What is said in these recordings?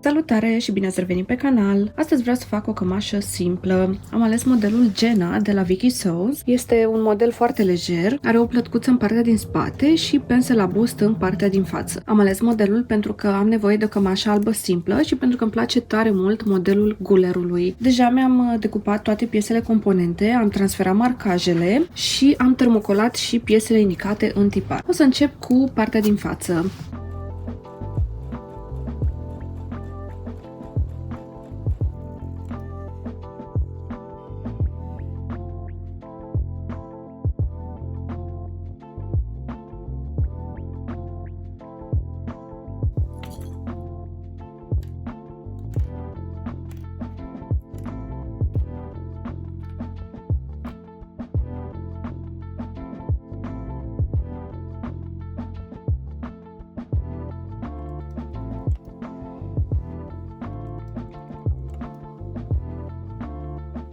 Salutare și bine ați revenit pe canal! Astăzi vreau să fac o cămașă simplă. Am ales modelul Jenna de la Vicky Sews. Este un model foarte lejer, are o plătcuță în partea din spate și pense la bust în partea din față. Am ales modelul pentru că am nevoie de o cămașă albă simplă și pentru că îmi place tare mult modelul gulerului. Deja mi-am decupat toate piesele componente, am transferat marcajele și am termocolat și piesele indicate în tipar. O să încep cu partea din față.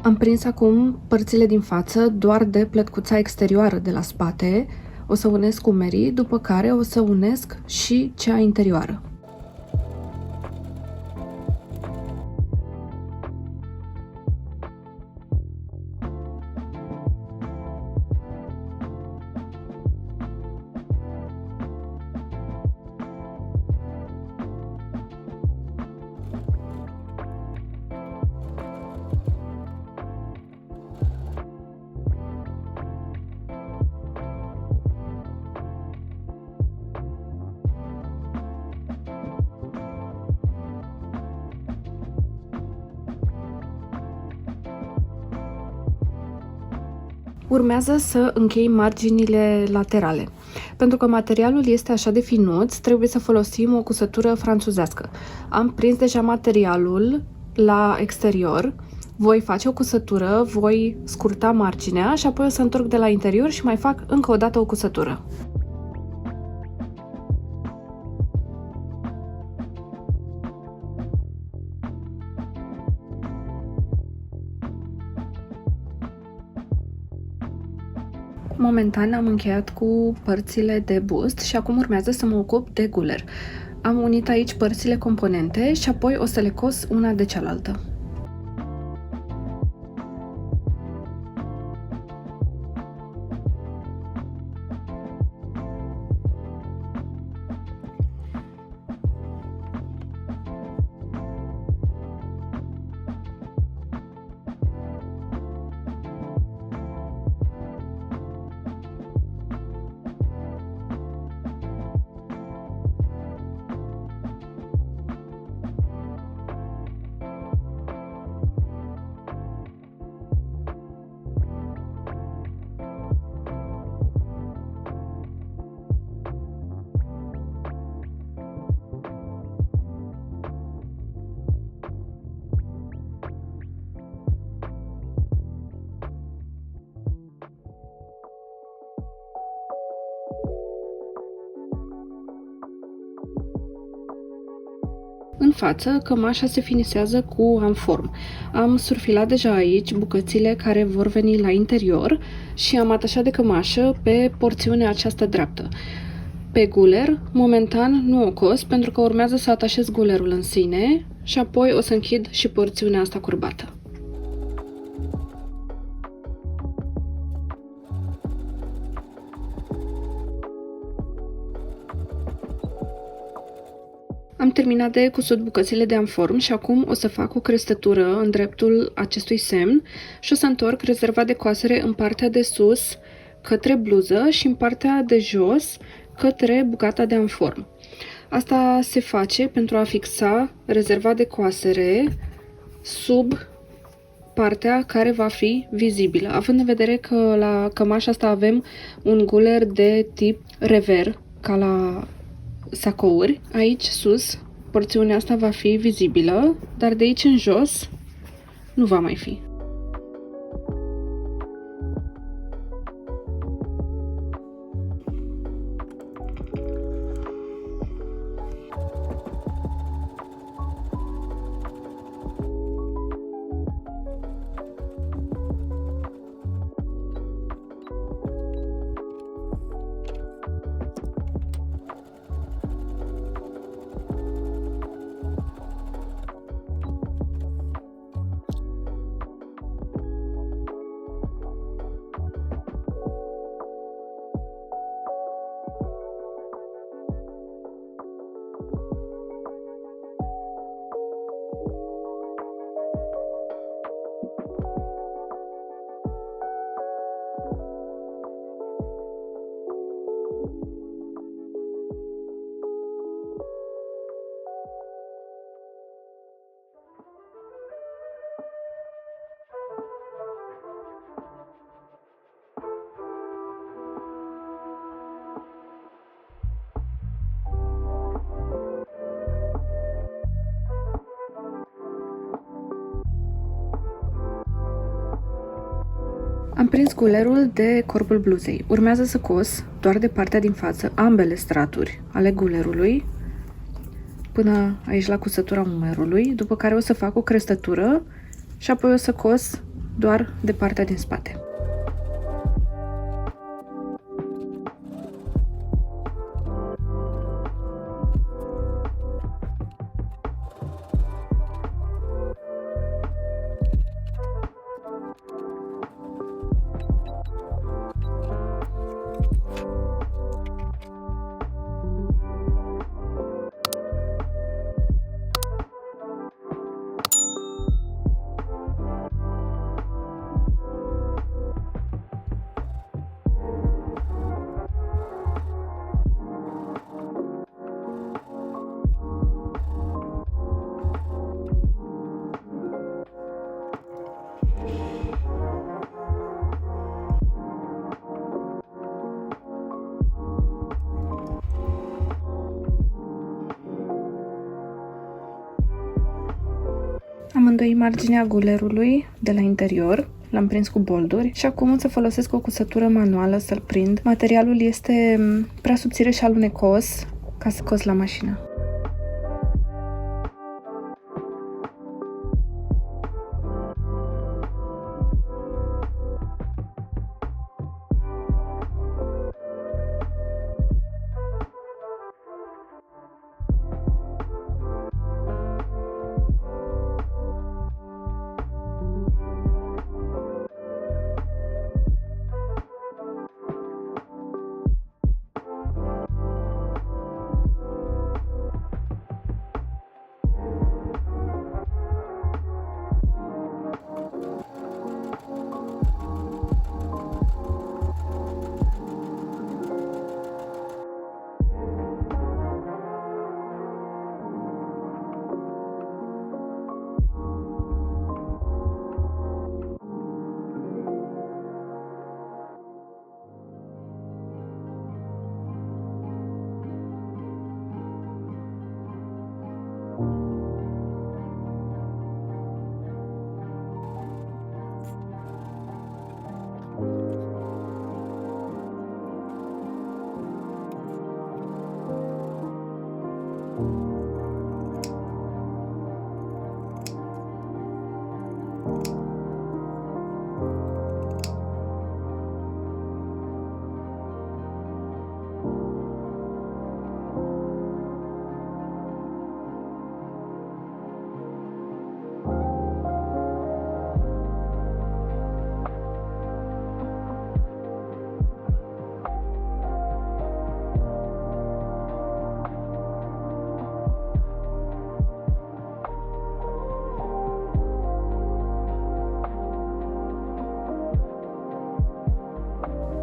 Am prins acum părțile din față doar de plătcuța exterioară de la spate. O să unesc umerii, după care o să unesc și cea interioară. Urmează să închei marginile laterale. Pentru că materialul este așa de finuț, trebuie să folosim o cusătură franțuzească. Am prins deja materialul la exterior, voi face o cusătură, voi scurta marginea și apoi o să întorc de la interior și mai fac încă o dată o cusătură. Momentan am încheiat cu părțile de bust și acum urmează să mă ocup de guler. Am unit aici părțile componente și apoi o să le cos una de cealaltă. În față, cămașa se finisează cu amform. Am surfilat deja aici bucățile care vor veni la interior și am atașat de cămașă pe porțiunea aceasta dreaptă. Pe guler, momentan nu o cos pentru că urmează să atașez gulerul în sine și apoi o să închid și porțiunea asta curbată. Am terminat de cusut bucățile de amform și acum o să fac o crestătură în dreptul acestui semn și o să întorc rezerva de coasere în partea de sus către bluză și în partea de jos către bucata de amform. Asta se face pentru a fixa rezerva de coasere sub partea care va fi vizibilă, având în vedere că la cămașa asta avem un guler de tip rever, ca la sacouri. Aici sus, porțiunea asta va fi vizibilă, dar de aici în jos nu va mai fi. Am prins gulerul de corpul bluzei. Urmează să cos doar de partea din față ambele straturi ale gulerului până aici la cusătura umerului, după care o să fac o crestătură și apoi o să cos doar de partea din spate. Am îndoi marginea gulerului de la interior, l-am prins cu bolduri și acum o să folosesc o cusătură manuală să-l prind. Materialul este prea subțire și alunecos ca să cos la mașină.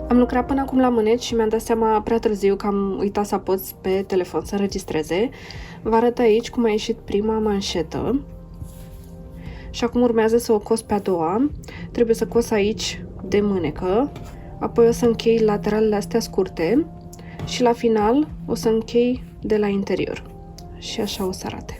Am lucrat până acum la mâneci și mi-am dat seama prea târziu că am uitat să apăs pe telefon să înregistreze. Vă arăt aici cum a ieșit prima manșetă. Și acum urmează să o cos pe a doua. Trebuie să cos aici de mânecă, apoi o să închei lateralele astea scurte și la final o să închei de la interior. Și așa o să arate.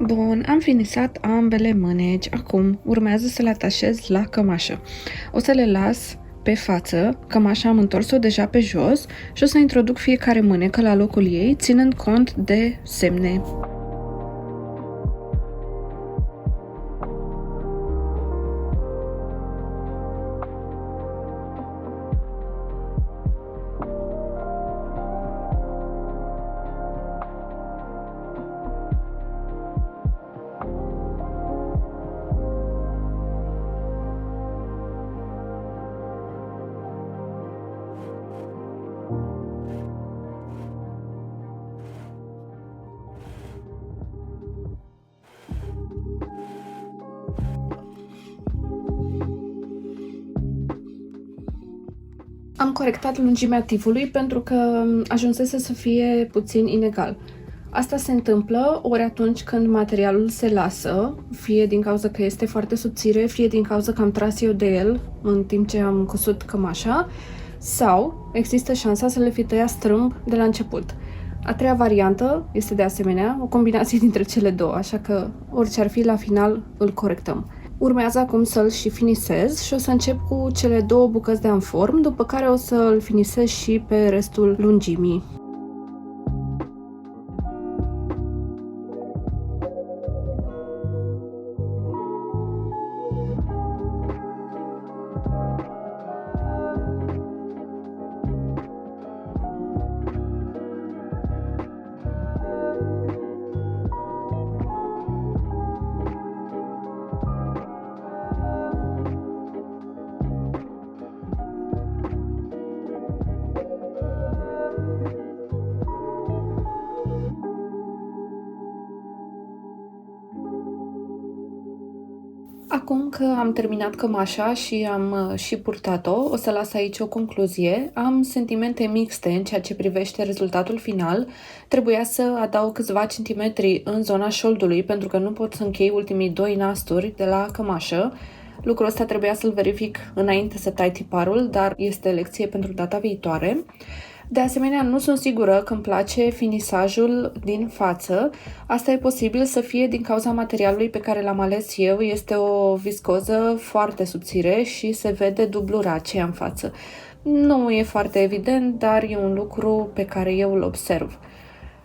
Bun, am finisat ambele mâneci. Acum urmează să le atașez la cămașă. O să le las pe față, cămașa am întors-o deja pe jos și o să introduc fiecare mânecă la locul ei, ținând cont de semne. Am corectat lungimea tivului pentru că ajunsese să fie puțin inegal. Asta se întâmplă ori atunci când materialul se lasă, fie din cauza că este foarte subțire, fie din cauza că am tras eu de el în timp ce am cusut cămașa, sau există șansa să le fi tăiat strâmb de la început. A treia variantă este de asemenea o combinație dintre cele două, așa că orice ar fi, la final îl corectăm. Urmează acum să-l și finisez și o să încep cu cele două bucăți de amform, după care o să-l finisez și pe restul lungimii. Acum că am terminat cămașa și am și purtat-o, o să las aici o concluzie. Am sentimente mixte în ceea ce privește rezultatul final. Trebuia să adaug câțiva centimetri în zona șoldului pentru că nu pot să închei ultimii 2 nasturi de la cămașă. Lucrul ăsta trebuia să-l verific înainte să tai tiparul, dar este lecție pentru data viitoare. De asemenea, nu sunt sigură că îmi place finisajul din față. Asta e posibil să fie din cauza materialului pe care l-am ales eu. Este o viscoză foarte subțire și se vede dublura aceea în față. Nu e foarte evident, dar e un lucru pe care eu îl observ.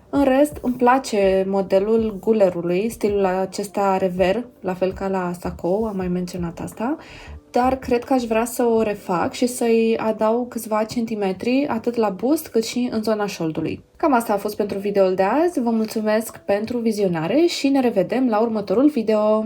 În rest, îmi place modelul gulerului, stilul acesta rever, la fel ca la sacou, am mai menționat asta, dar cred că aș vrea să o refac și să-i adaug câțiva centimetri atât la bust cât și în zona șoldului. Cam asta a fost pentru videoul de azi, vă mulțumesc pentru vizionare și ne revedem la următorul video!